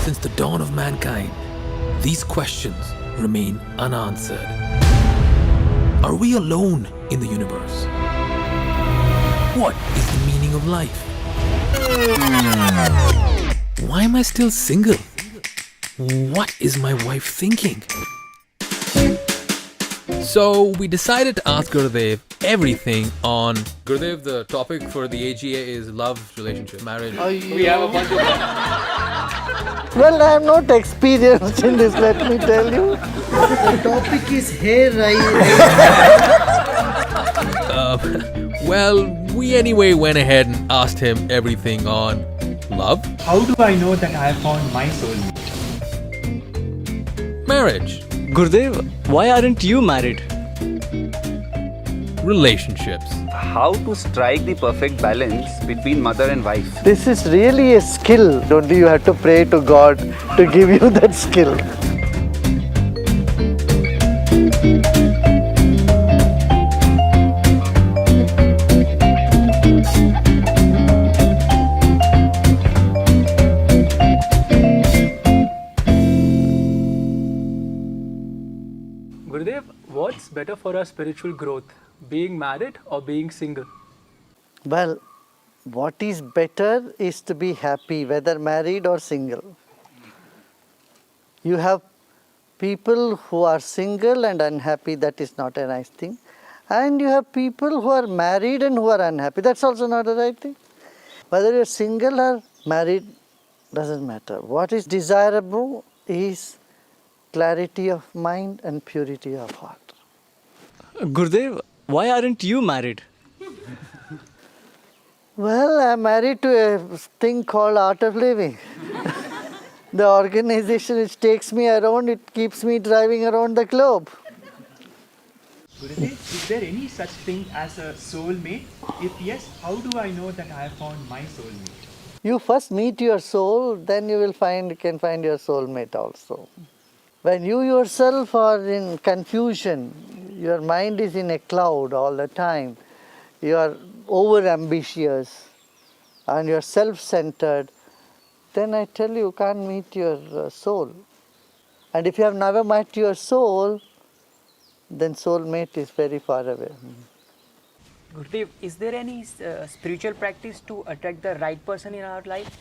Since the dawn of mankind, these questions remain unanswered. Are we alone in the universe? What is the meaning of life? Why am I still single? What is my wife thinking? So we decided to ask Gurudev everything on... Gurudev, the topic for the AGA is love, relationship, marriage. We have a bunch of them. Well, I am not experienced in this, let me tell you. The topic is hair Well, we anyway went ahead and asked him everything on love. How do I know that I have found my soulmate? Marriage. Gurudev, why aren't you married? Relationships. How to strike the perfect balance between mother and wife? This is really a skill. Only you have to pray to God to give you that skill. Gurudev, what's better for our spiritual growth? Being married or being single? Well, what is better is to be happy, whether married or single. You have people who are single and unhappy, that is not a nice thing. And you have people who are married and who are unhappy, that's also not a right thing. Whether you're single or married, doesn't matter. What is desirable is clarity of mind and purity of heart. Gurudev, why aren't you married? Well, I'm married to a thing called Art of Living. The organization which takes me around, it keeps me driving around the globe. Gurudev, is there any such thing as a soulmate? If yes, how do I know that I have found my soulmate? You first meet your soul, then you can find your soulmate also. When you yourself are in confusion, your mind is in a cloud all the time, you are over-ambitious and you are self-centered, then I tell you, you can't meet your soul. And if you have never met your soul, then soulmate is very far away. Gurudev, is there any spiritual practice to attract the right person in our life?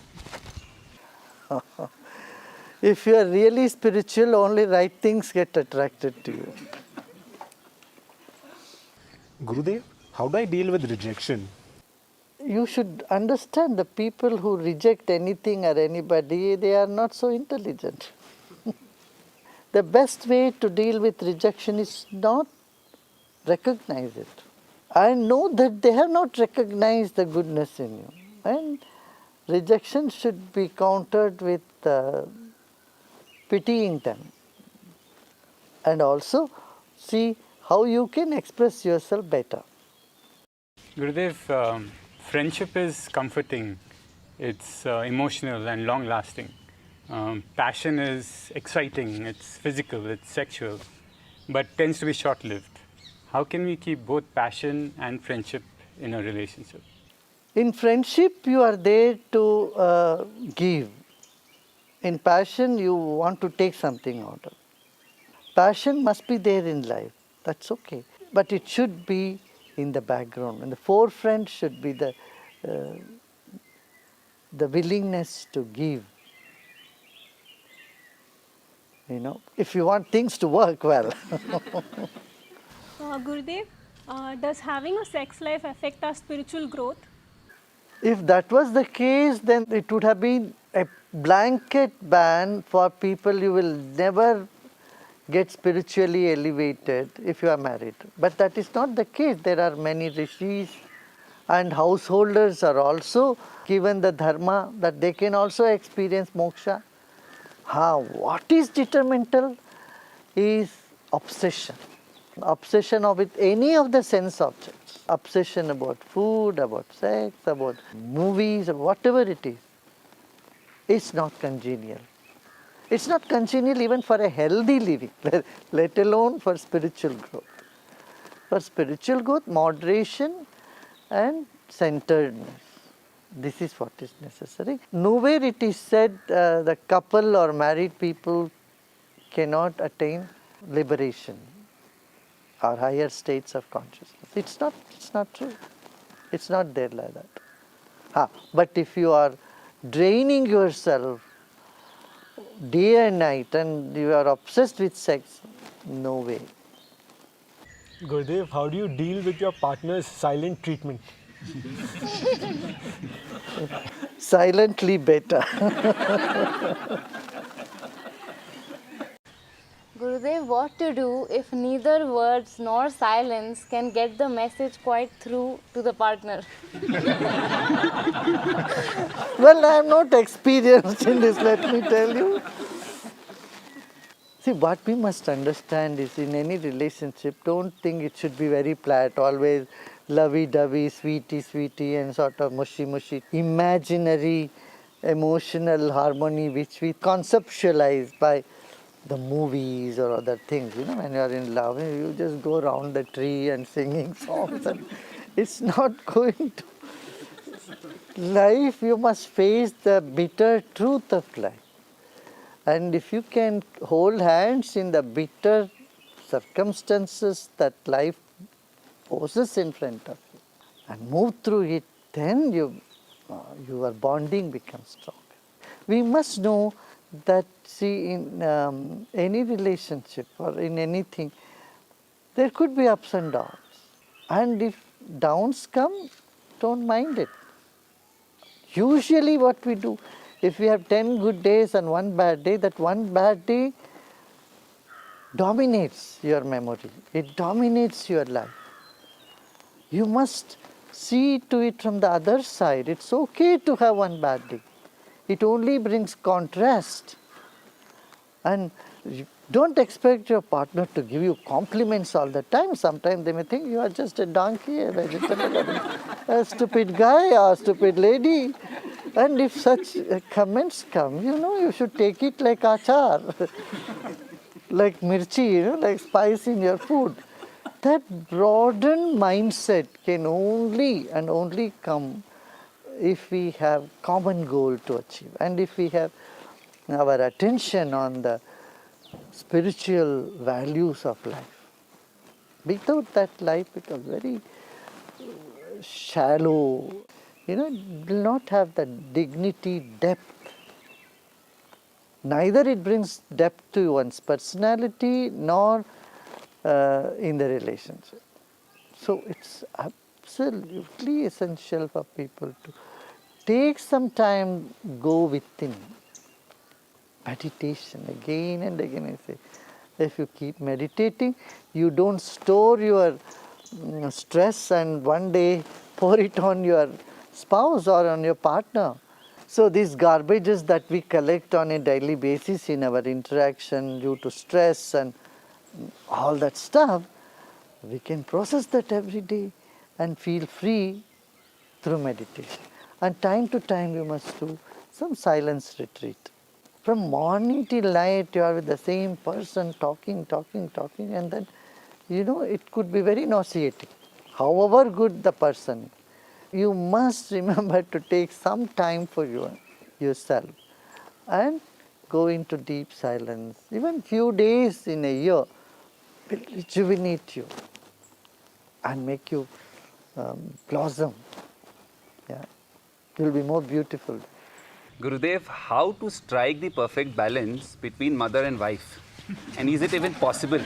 If you are really spiritual, only right things get attracted to you. Gurudev, how do I deal with rejection? You should understand the people who reject anything or anybody, they are not so intelligent. The best way to deal with rejection is not recognize it. I know that they have not recognized the goodness in you. And rejection should be countered with pitying them. And also see how you can express yourself better. Gurudev, friendship is comforting, it's emotional and long-lasting. Passion is exciting, it's physical, it's sexual, but tends to be short-lived. How can we keep both passion and friendship in a relationship? In friendship, you are there to give. In passion, you want to take something out of it. Passion must be there in life, that's okay. But it should be in the background. In the forefront should be the willingness to give. You know, if you want things to work well. Gurudev, does having a sex life affect our spiritual growth? If that was the case, then it would have been a blanket ban for people. You will never get spiritually elevated if you are married. But that is not the case. There are many rishis and householders are also given the dharma that they can also experience moksha. What is detrimental is obsession. Obsession with any of the sense objects. Obsession about food, about sex, about movies, whatever it is. It's not congenial. It's not congenial even for a healthy living, let alone for spiritual growth. For spiritual growth, moderation and centeredness. This is what is necessary. Nowhere it is said the couple or married people cannot attain liberation or higher states of consciousness. It's not true. It's not there like that. But if you are draining yourself day and night and you are obsessed with sex, no way. Gurudev, how do you deal with your partner's silent treatment? Silently better. Gurudev, what to do if neither words nor silence can get the message quite through to the partner? Well, I am not experienced in this, let me tell you. See, what we must understand is in any relationship, don't think it should be very flat, always lovey-dovey, sweetie, and sort of mushy, imaginary emotional harmony which we conceptualize by the movies or other things. You know, when you are in love, you just go around the tree and singing songs, and it's not going to. Life, you must face the bitter truth of life. And if you can hold hands in the bitter circumstances that life poses in front of you and move through it, then your bonding becomes strong. We must know that, see, in any relationship or in anything, there could be ups and downs. And if downs come, don't mind it. Usually what we do, if we have 10 good days and one bad day, that one bad day dominates your memory. It dominates your life. You must see to it from the other side. It's okay to have one bad day. It only brings contrast. And don't expect your partner to give you compliments all the time. Sometimes they may think you are just a donkey, a vegetable, a stupid guy or a stupid lady. And if such comments come, you should take it like achar, like mirchi, like spice in your food. That broadened mindset can only come if we have common goal to achieve and if we have our attention on the spiritual values of life. Without that, life becomes very shallow. It will not have the dignity, depth. Neither it brings depth to one's personality nor in the relationship. So it's absolutely essential for people to take some time, go within. Meditation, again and again I say. If you keep meditating, you don't store your stress and one day pour it on your spouse or on your partner. So these garbages that we collect on a daily basis in our interaction due to stress and all that stuff, we can process that every day and feel free through meditation. And time to time you must do some silence retreat. From morning till night you are with the same person talking and then, it could be very nauseating. However good the person, you must remember to take some time for yourself and go into deep silence. Even few days in a year will rejuvenate you and make you blossom. Yeah, you will be more beautiful. Gurudev, how to strike the perfect balance between mother and wife? And is it even possible?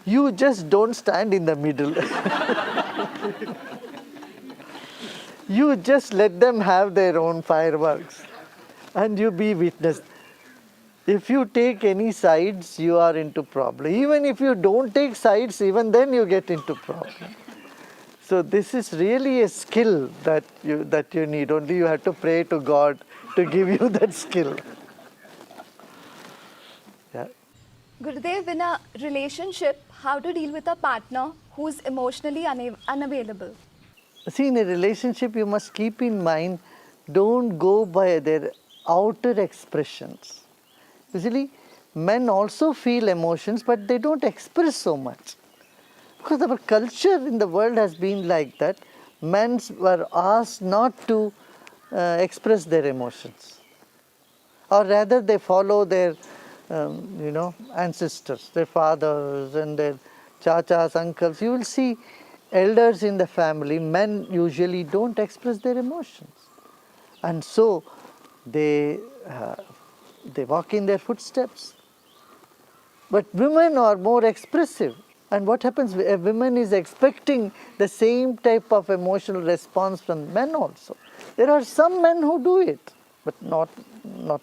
You just don't stand in the middle. You just let them have their own fireworks and you be witness. If you take any sides, you are into problem. Even if you don't take sides, even then you get into problem. So this is really a skill that you need. Only you have to pray to God to give you that skill. Yeah. Gurudev, in a relationship, how to deal with a partner who's emotionally unavailable? See, in a relationship, you must keep in mind, don't go by their outer expressions. Usually, men also feel emotions, but they don't express so much. Because our culture in the world has been like that. men were asked not to express their emotions, or rather they follow their ancestors, their fathers and their chachas, uncles. You will see elders in the family, men usually don't express their emotions, and so they walk in their footsteps. But women are more expressive. And what happens, a woman is expecting the same type of emotional response from men also. There are some men who do it, but not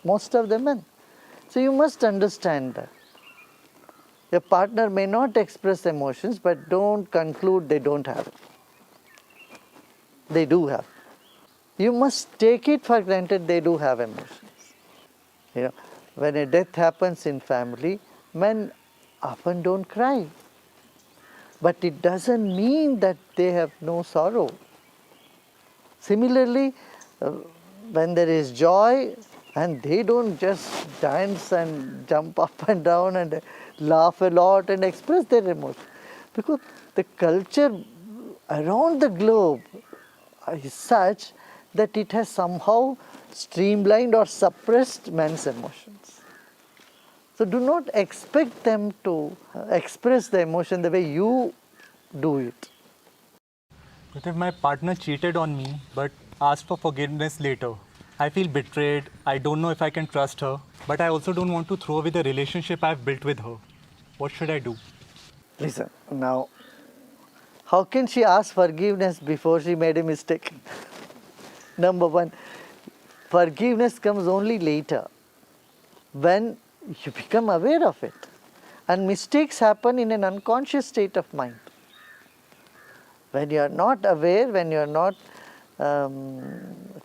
most of the men. So you must understand that. Your partner may not express emotions, but don't conclude they don't have it. They do have. You must take it for granted they do have emotions. When a death happens in family, men often don't cry. But it doesn't mean that they have no sorrow. Similarly, when there is joy, and they don't just dance and jump up and down and laugh a lot and express their emotions. Because the culture around the globe is such that it has somehow streamlined or suppressed men's emotions. So do not expect them to express the emotion the way you do it. But if my partner cheated on me but asked for forgiveness later, I feel betrayed. I don't know if I can trust her, but I also don't want to throw away the relationship I've built with her. What should I do? Listen, now, how can she ask forgiveness before she made a mistake? Number one, forgiveness comes only later, when you become aware of it. And mistakes happen in an unconscious state of mind. When you are not aware, when you are not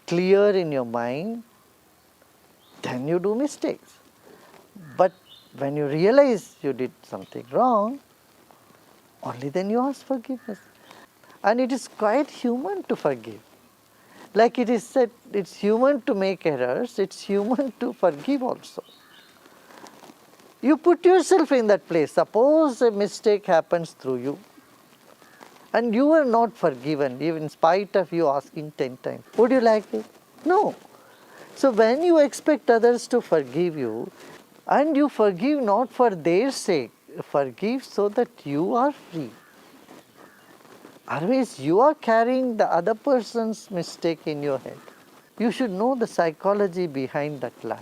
clear in your mind, then you do mistakes. But when you realize you did something wrong, only then you ask forgiveness. And it is quite human to forgive. Like it is said, it's human to make errors, it's human to forgive also. You put yourself in that place. Suppose a mistake happens through you, and you are not forgiven, even in spite of you asking 10 times. Would you like it? No. So when you expect others to forgive you, and you forgive not for their sake, forgive so that you are free. Otherwise, you are carrying the other person's mistake in your head. You should know the psychology behind that lie.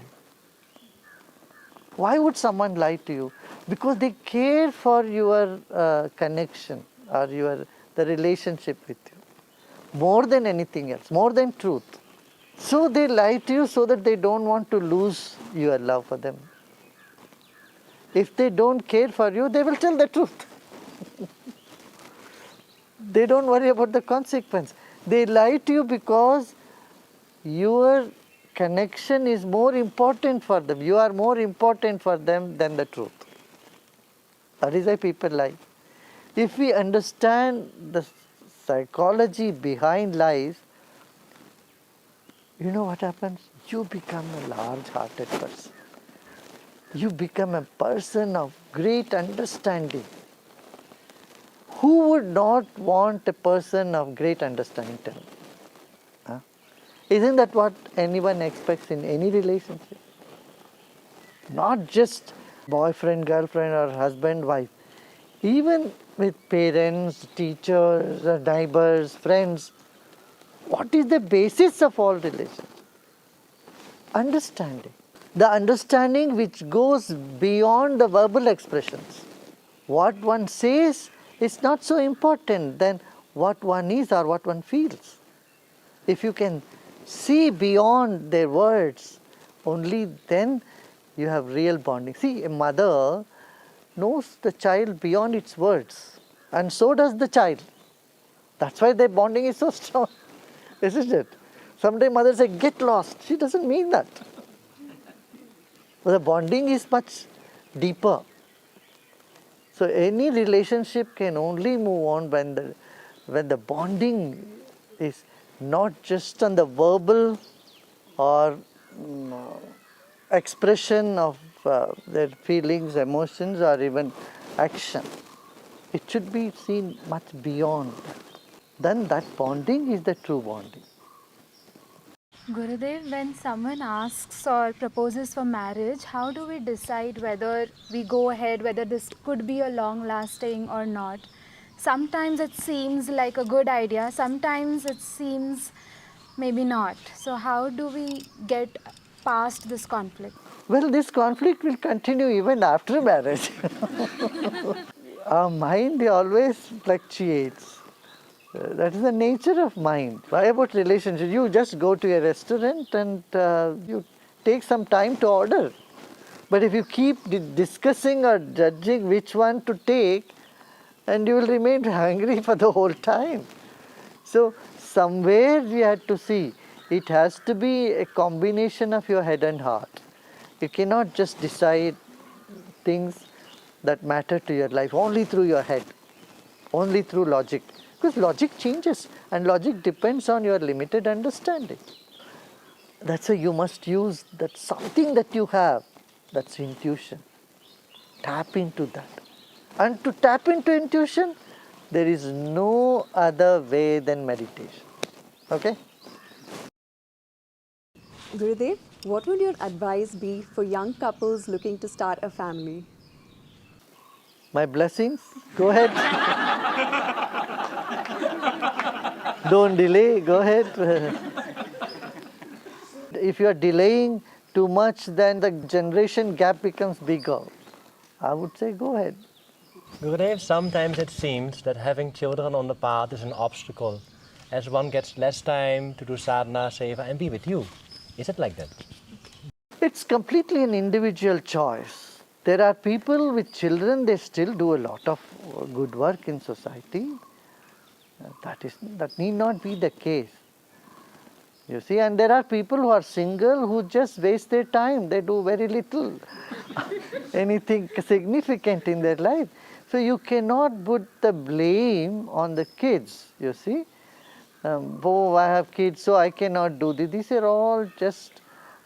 Why would someone lie to you? Because they care for your connection or the relationship with you more than anything else, more than truth. So they lie to you so that they don't want to lose your love for them. If they don't care for you, they will tell the truth. They don't worry about the consequence. They lie to you because your connection is more important for them. You are more important for them than the truth. That is why people lie. If we understand the psychology behind lies, you know what happens? You become a large-hearted person. You become a person of great understanding. Who would not want a person of great understanding? Tell me. Huh? Isn't that what anyone expects in any relationship? Not just boyfriend, girlfriend, or husband, wife. Even with parents, teachers, neighbors, friends. What is the basis of all relations? Understanding. The understanding which goes beyond the verbal expressions. What one says is not so important than what one is or what one feels. If you can see beyond their words, only then you have real bonding. See, a mother knows the child beyond its words, and so does the child. That's why their bonding is so strong, isn't it? Someday mother says, get lost. She doesn't mean that. But the bonding is much deeper. So any relationship can only move on when the bonding is not just on the verbal or expression of their feelings, emotions, or even action. It should be seen much beyond that. then that bonding is the true bonding. Gurudev, when someone asks or proposes for marriage, how do we decide whether we go ahead, whether this could be a long lasting or not? Sometimes it seems like a good idea, sometimes it seems maybe not. So, how do we get past this conflict? Well, this conflict will continue even after marriage. Our mind always fluctuates. That is the nature of mind. Why about relationship? You just go to a restaurant and you take some time to order. But if you keep discussing or judging which one to take, and you will remain hungry for the whole time. So somewhere we have to see, it has to be a combination of your head and heart. You cannot just decide things that matter to your life only through your head, only through logic. Because logic changes and logic depends on your limited understanding. That's why you must use that something that you have, that's intuition. Tap into that. And to tap into intuition, there is no other way than meditation. Okay? Gurudev, what would your advice be for young couples looking to start a family? My blessings? Go ahead. Don't delay, go ahead. If you are delaying too much, then the generation gap becomes bigger. I would say go ahead. Gurudev, sometimes it seems that having children on the path is an obstacle, as one gets less time to do sadhana, seva and be with you. Is it like that? It's completely an individual choice. There are people with children, they still do a lot of good work in society. That need not be the case. You see, and there are people who are single who just waste their time. They do very little, anything significant in their life. So you cannot put the blame on the kids, you see. Oh, I have kids, so I cannot do this. These are all just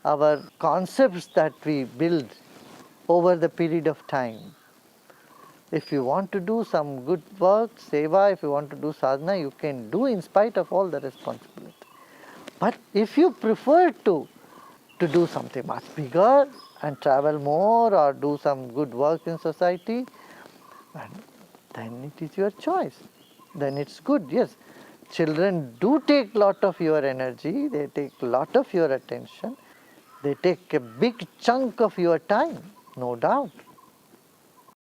our concepts that we build over the period of time. If you want to do some good work, seva, if you want to do sadhana, you can do in spite of all the responsibility. But if you prefer to do something much bigger and travel more or do some good work in society, then it is your choice. Then it's good, yes. Children do take lot of your energy, they take lot of your attention, they take a big chunk of your time, no doubt.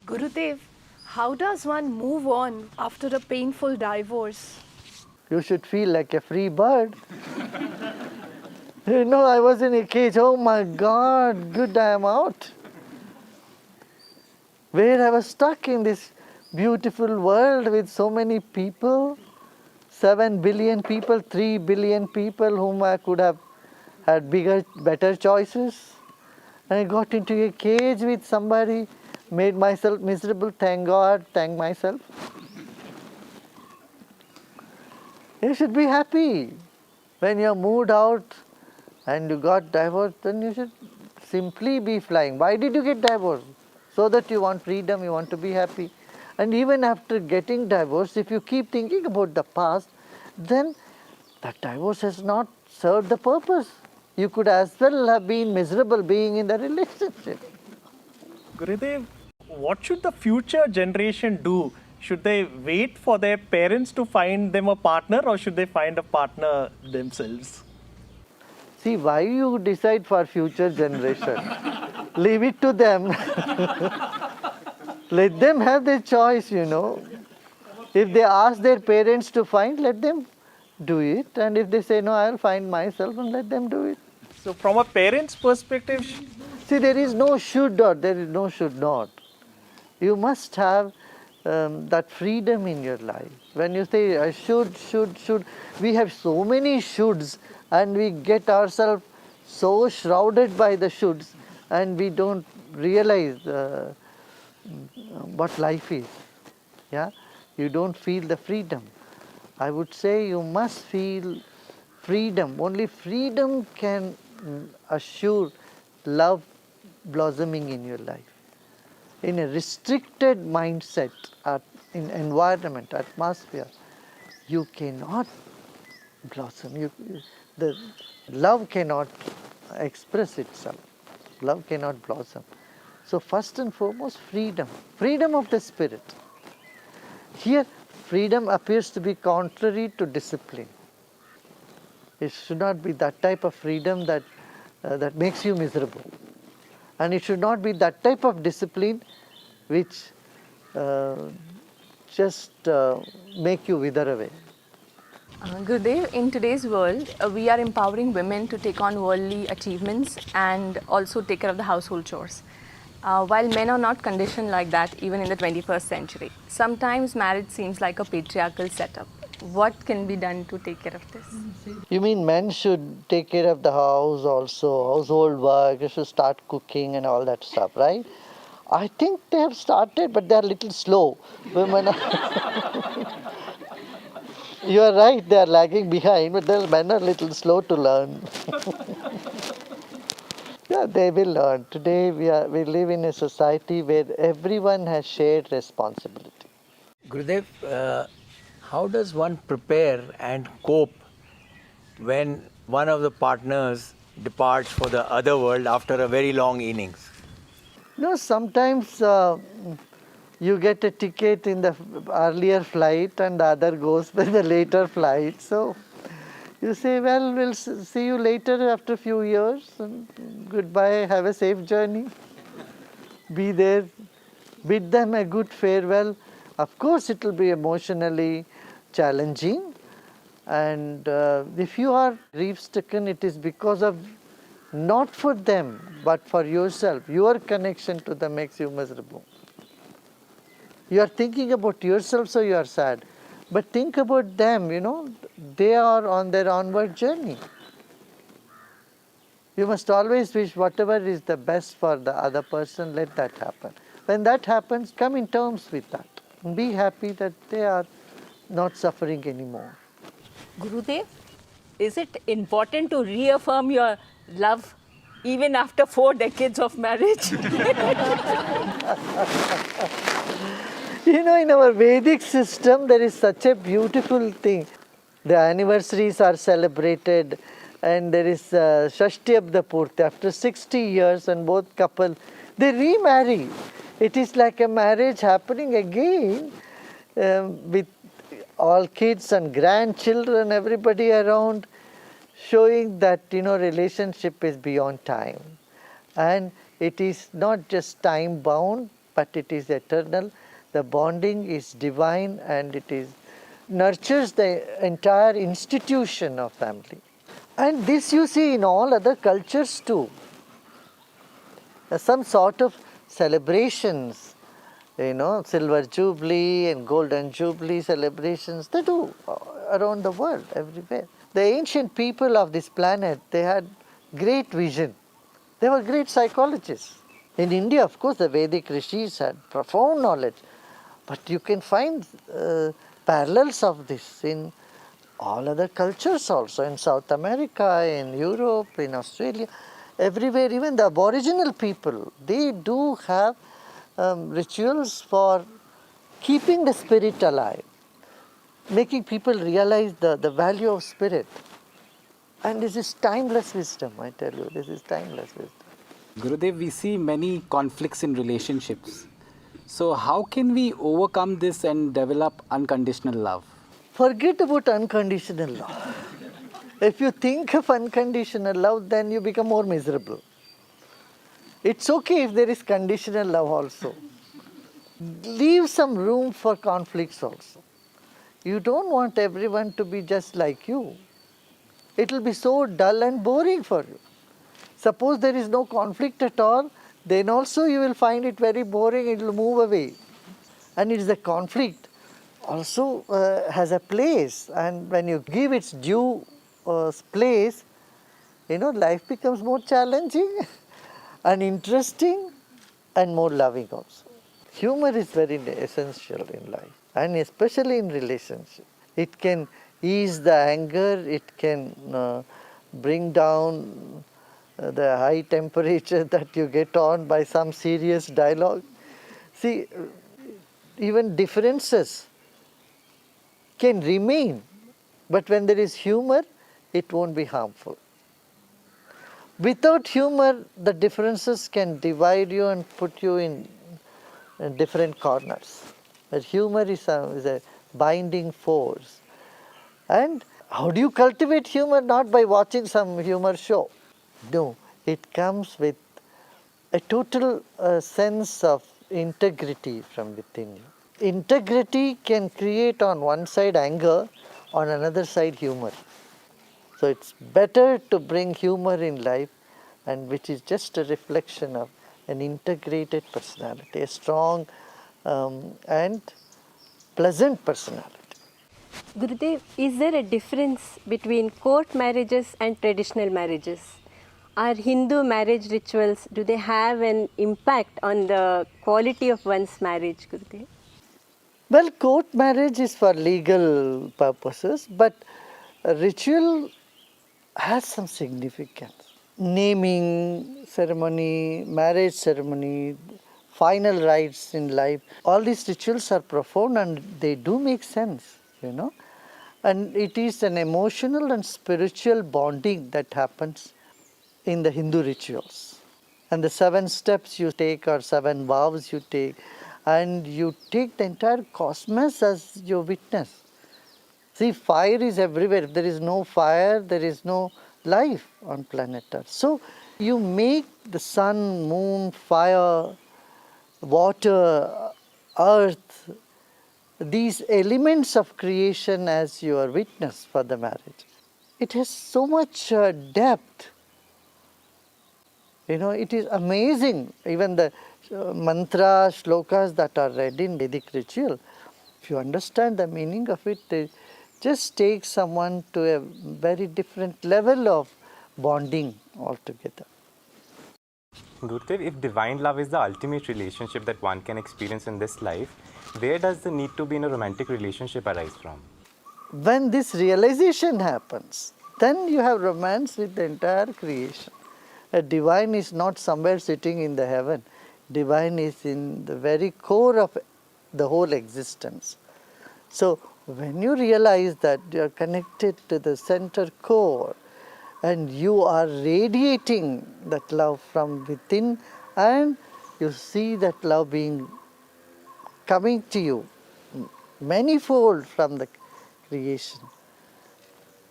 Gurudev, how does one move on after a painful divorce? You should feel like a free bird. You know, I was in a cage, oh my God, good, I am out. Where I was stuck in this beautiful world with so many people, 7 billion people, 3 billion people whom I could have had bigger, better choices. And I got into a cage with somebody, made myself miserable, thank God, thank myself. You should be happy. When you're moved out and you got divorced, then you should simply be flying. Why did you get divorced? So that you want freedom, you want to be happy. And even after getting divorced, if you keep thinking about the past, then that divorce has not served the purpose. You could as well have been miserable being in the relationship. Gurudev, what should the future generation do? Should they wait for their parents to find them a partner, or should they find a partner themselves? See, why you decide for future generation? Leave it to them. Let them have their choice, you know. If they ask their parents to find, let them do it. And if they say, no, I'll find myself, and let them do it. So from a parent's perspective... See, there is no should or there is no should not. You must have that freedom in your life. When you say, I should, we have so many shoulds and we get ourselves so shrouded by the shoulds and we don't realize what life is. Yeah? You don't feel the freedom. I would say you must feel freedom. Only freedom can assure love blossoming in your life. In a restricted mindset, in environment, atmosphere, you cannot blossom. The love cannot express itself. Love cannot blossom. So first and foremost, freedom. Freedom of the spirit. Here, freedom appears to be contrary to discipline. It should not be that type of freedom that makes you miserable. And it should not be that type of discipline which just make you wither away. Gurudev, in today's world, we are empowering women to take on worldly achievements and also take care of the household chores. While men are not conditioned like that even in the 21st century. Sometimes marriage seems like a patriarchal setup. What can be done to take care of this? You mean men should take care of the house also, household work, they should start cooking and all that stuff, right? I think they have started, but they are a little slow. Women are you are right, they are lagging behind, but the men are a little slow to learn. Yeah, they will learn. Today we live in a society where everyone has shared responsibility. Gurudev, how does one prepare and cope when one of the partners departs for the other world after a very long innings? No, sometimes you get a ticket in the earlier flight and the other goes by the later flight. So you say, well, we'll see you later after a few years. And goodbye, have a safe journey. Be there, bid them a good farewell. Of course, it will be emotionally challenging. And if you are grief-stricken, it is because of not for them, but for yourself. Your connection to them makes you miserable. You are thinking about yourself, so you are sad. But think about them, they are on their onward journey. You must always wish whatever is the best for the other person, let that happen. When that happens, come in terms with that. And be happy that they are not suffering anymore. Gurudev, is it important to reaffirm your love even after 4 decades of marriage? In our Vedic system, there is such a beautiful thing. The anniversaries are celebrated and there is Shashti Abda Purti. After 60 years and both couple, they remarry. It is like a marriage happening again with all kids and grandchildren, everybody around, showing that, relationship is beyond time. And it is not just time bound, but it is eternal. The bonding is divine and it nurtures the entire institution of family. And this you see in all other cultures too. Some sort of celebrations, Silver Jubilee and Golden Jubilee celebrations, they do around the world, everywhere. The ancient people of this planet, they had great vision. They were great psychologists. In India, of course, the Vedic rishis had profound knowledge. But you can find parallels of this in all other cultures also, in South America, in Europe, in Australia, everywhere. Even the Aboriginal people, they do have rituals for keeping the spirit alive, making people realize the value of spirit. And this is timeless wisdom, I tell you, this is timeless wisdom. Gurudev, we see many conflicts in relationships. So how can we overcome this and develop unconditional love? Forget about unconditional love. If you think of unconditional love, then you become more miserable. It's okay if there is conditional love also. Leave some room for conflicts also. You don't want everyone to be just like you. It will be so dull and boring for you. Suppose there is no conflict at all, then also you will find it very boring, it will move away. And it is the conflict also has a place, and when you give its due place, life becomes more challenging and interesting and more loving also. Humor is very essential in life, and especially in relationship. It can ease the anger, it can bring down the high temperature that you get on by some serious dialogue. See, even differences can remain. But when there is humor, it won't be harmful. Without humor, the differences can divide you and put you in different corners. But humor is a binding force. And how do you cultivate humor? Not by watching some humor show. No, it comes with a total sense of integrity from within you. Integrity can create on one side anger, on another side humor. So it's better to bring humor in life, and which is just a reflection of an integrated personality, a strong and pleasant personality. Gurudev, is there a difference between court marriages and traditional marriages? Are Hindu marriage rituals, do they have an impact on the quality of one's marriage, Gurudev? Well, court marriage is for legal purposes, but a ritual has some significance. Naming ceremony, marriage ceremony, final rites in life, all these rituals are profound and they do make sense, you know. And it is an emotional and spiritual bonding that happens in the Hindu rituals. And the 7 steps you take or 7 vows you take, and you take the entire cosmos as your witness. See, fire is everywhere. If there is no fire, there is no life on planet Earth. So you make the sun, moon, fire, water, earth, these elements of creation as your witness for the marriage. It has so much depth. You know, it is amazing. Even the mantra, shlokas that are read in Vedic ritual, if you understand the meaning of it, it just takes someone to a very different level of bonding altogether. Gurudev, if divine love is the ultimate relationship that one can experience in this life, where does the need to be in a romantic relationship arise from? When this realization happens, then you have romance with the entire creation. A divine is not somewhere sitting in the heaven. Divine is in the very core of the whole existence. So when you realize that you are connected to the center core and you are radiating that love from within, and you see that love coming to you manifold from the creation,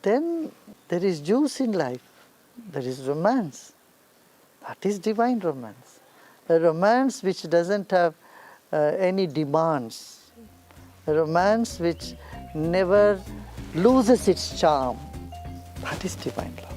then there is juice in life, there is romance. That is divine romance. A romance which doesn't have any demands. A romance which never loses its charm. That is divine love.